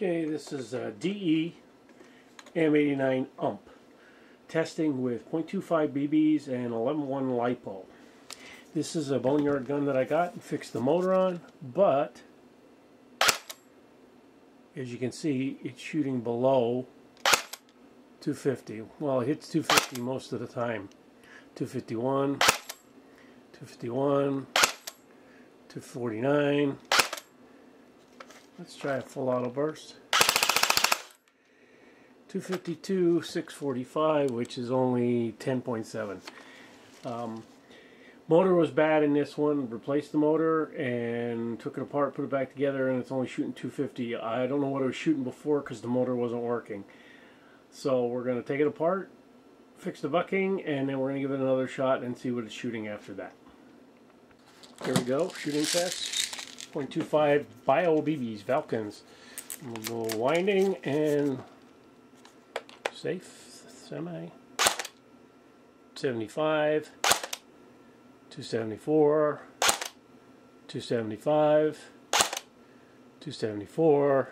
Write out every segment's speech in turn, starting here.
Okay, this is DE M89 UMP testing with .25 BBs and 11.1 LiPo. This is a Boneyard gun that I got and fixed the motor on, but as you can see, it's shooting below 250. Well, it hits 250 most of the time. 251, 251, 249. Let's try a full auto burst. 252, 645, which is only 10.7. Motor was bad in this one. Replaced the motor and took it apart, put it back together, and it's only shooting 250. I don't know what it was shooting before because the motor wasn't working. So we're going to take it apart, fix the bucking, and then we're going to give it another shot and see what it's shooting after that. Here we go, shooting test. .25 Bio BBs, Falcons. We'll go winding and safe, semi. 75, 274, 275, 274,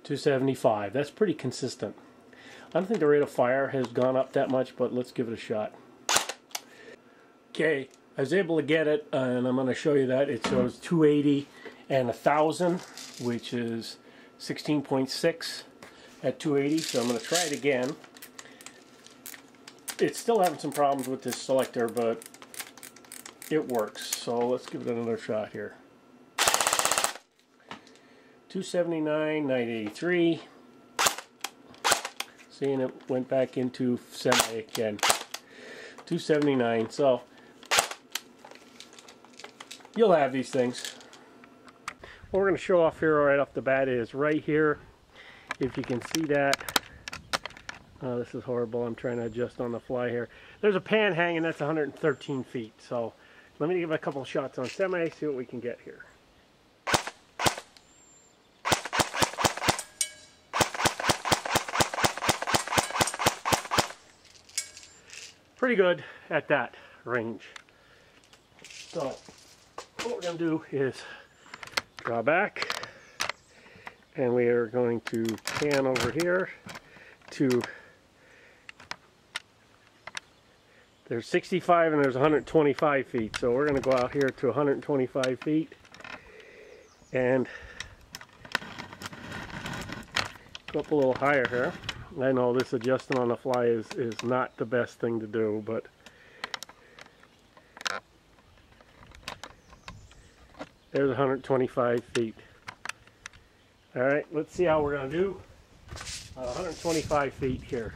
275. That's pretty consistent. I don't think the rate of fire has gone up that much, but let's give it a shot. Okay, I was able to get it, and I'm going to show you that. It shows 280 and 1000, which is 16.6 at 280, so I'm going to try it again. It's still having some problems with this selector, but it works, so let's give it another shot here. 279, 983. Seeing it went back into semi again. 279, so you'll have these things. What we're going to show off here right off the bat is right here. If you can see that. Oh, this is horrible. I'm trying to adjust on the fly here. There's a pan hanging. That's 113 feet. So let me give it a couple of shots on semi, see what we can get here. Pretty good at that range. So what we're going to do is draw back, and we are going to pan over here to, there's 65 and there's 125 feet, so we're going to go out here to 125 feet and go up a little higher here. I know this adjusting on the fly is not the best thing to do, but there's 125 feet. Alright, let's see how we're going to do 125 feet here.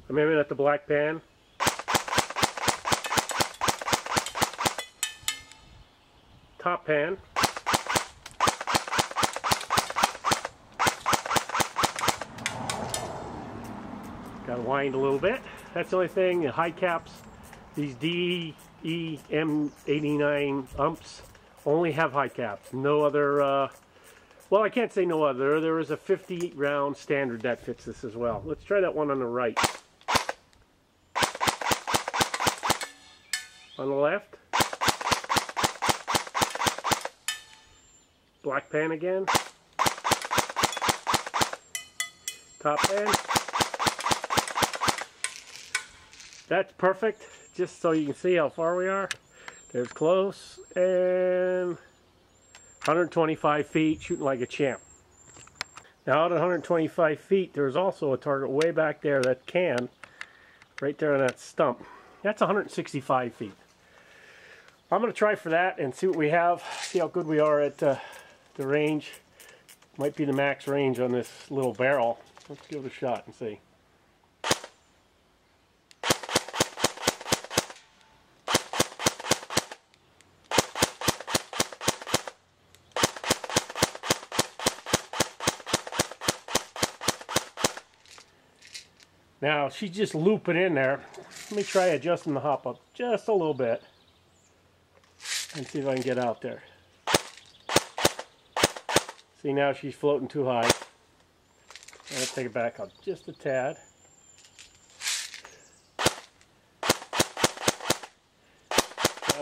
I'm aiming at the black pan. Top pan. Got to wind a little bit. That's the only thing. The high caps, these DE M89 UMPs only have high caps. No other, well, I can't say no other. There is a 50 round standard that fits this as well. Let's try that one on the right. On the left. Black pan again. Top pan. That's perfect, just so you can see how far we are. There's close, and 125 feet, shooting like a champ. Now at 125 feet, there's also a target way back there, that can, right there on that stump. That's 165 feet. I'm going to try for that and see what we have, see how good we are at the range. Might be the max range on this little barrel. Let's give it a shot and see. Now she's just looping in there. Let me try adjusting the hop up just a little bit and see if I can get out there. See, now she's floating too high. I'm going to take it back up just a tad.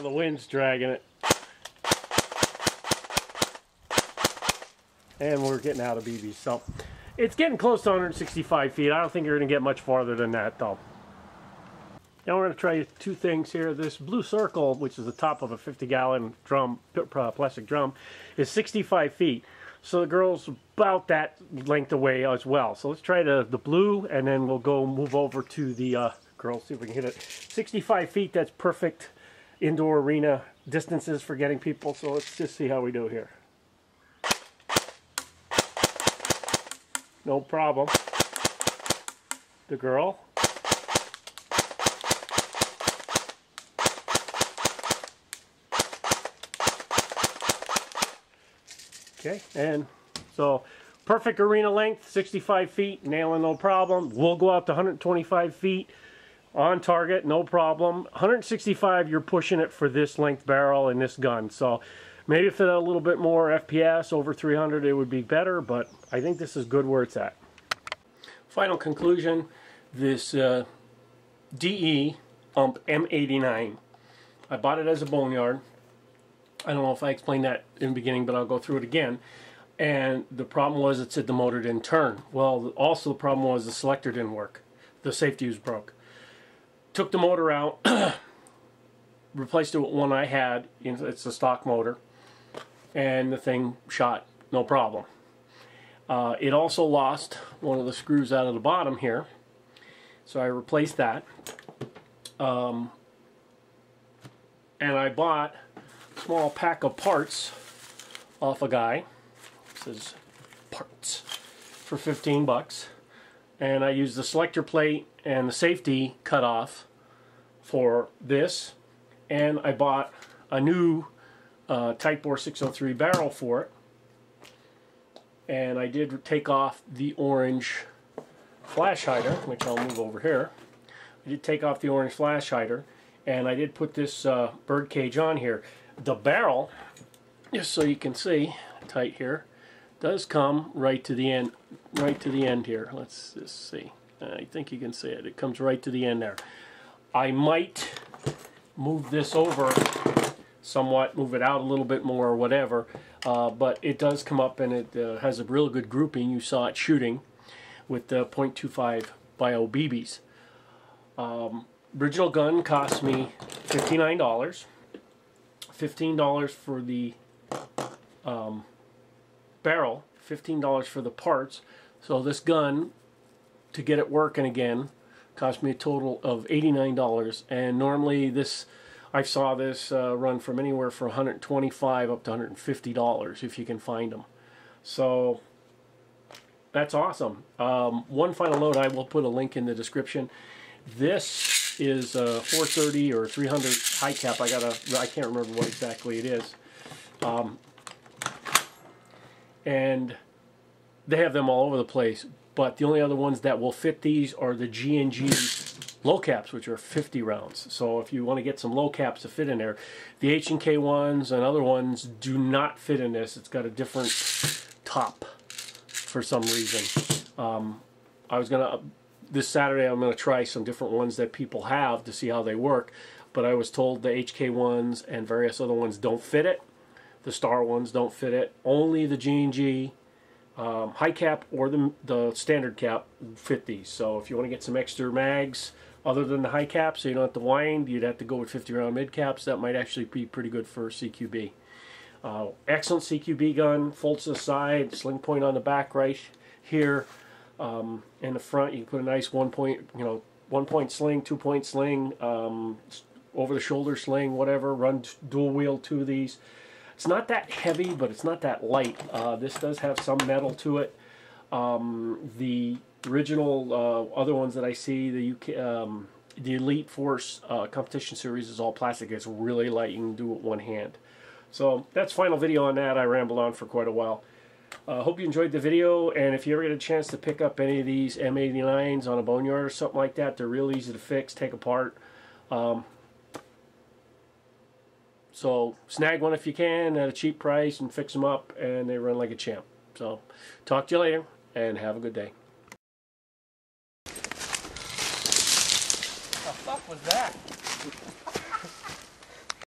the wind's dragging it. And we're getting out of BBs. So it's getting close to 165 feet. I don't think you're going to get much farther than that, though. Now we're going to try two things here. This blue circle, which is the top of a 50-gallon drum, plastic drum, is 65 feet. So the girl's about that length away as well. So let's try the blue, and then we'll go move over to the girls, see if we can hit it. 65 feet, that's perfect indoor arena distances for getting people. So let's just see how we do here. No problem. The girl. Okay, and so perfect arena length, 65 feet, nailing no problem. We'll go out to 125 feet on target, no problem. 165, you're pushing it for this length barrel and this gun. So maybe if it had a little bit more FPS, over 300, it would be better, but I think this is good where it's at. Final conclusion, this DE UMP M89. I bought it as a Boneyard. I don't know if I explained that in the beginning, but I'll go through it again. And the problem was it said the motor didn't turn. Well, also the problem was the selector didn't work. The safety was broke. Took the motor out, replaced it with one I had. It's a stock motor. And the thing shot, no problem. It also lost one of the screws out of the bottom here. So I replaced that. And I bought small pack of parts off a guy. This is parts for 15 bucks. And I used the selector plate and the safety cutoff for this. And I bought a new Type Bore 603 barrel for it. And I did take off the orange flash hider, which I'll move over here. I did take off the orange flash hider, and I did put this bird cage on here. The barrel, just so you can see, tight here, does come right to the end here. Let's just see. I think you can see it. It comes right to the end there. I might move this over somewhat, move it out a little bit more or whatever, but it does come up, and it has a real good grouping. You saw it shooting with the .25 Bio BBs. Original gun cost me $59. $15 for the barrel, $15 for the parts. So this gun, to get it working again, cost me a total of $89. And normally this, I saw this run from anywhere from $125 up to $150 if you can find them. So that's awesome. One final note, I will put a link in the description. This is a 430 or 300 high cap. I can't remember what exactly it is. And they have them all over the place, but the only other ones that will fit these are the G&G low caps, which are 50 rounds. So if you want to get some low caps to fit in there, the H&K ones and other ones do not fit in this. It's got a different top for some reason. This Saturday I'm going to try some different ones that people have to see how they work, but I was told the HK ones and various other ones don't fit it. The Star ones don't fit it. Only the G&G high cap or the standard cap fit these. So if you want to get some extra mags other than the high cap, so you don't have to wind, you'd have to go with 50 round mid caps. That might actually be pretty good for CQB. Excellent CQB gun, folds to the side, sling point on the back right here. In the front, you can put a nice 1 point sling, 2 point sling, over the shoulder sling, whatever. Run dual wheel two of these. It's not that heavy, but it's not that light. This does have some metal to it. The original other ones that I see, the Elite Force competition series is all plastic. It's really light. You can do it with one hand. So that's final video on that. I rambled on for quite a while. Hope you enjoyed the video, and if you ever get a chance to pick up any of these M89s on a Boneyard or something like that, they're real easy to fix, take apart. So snag one if you can at a cheap price and fix them up, and they run like a champ. So talk to you later, and have a good day. What the fuck was that?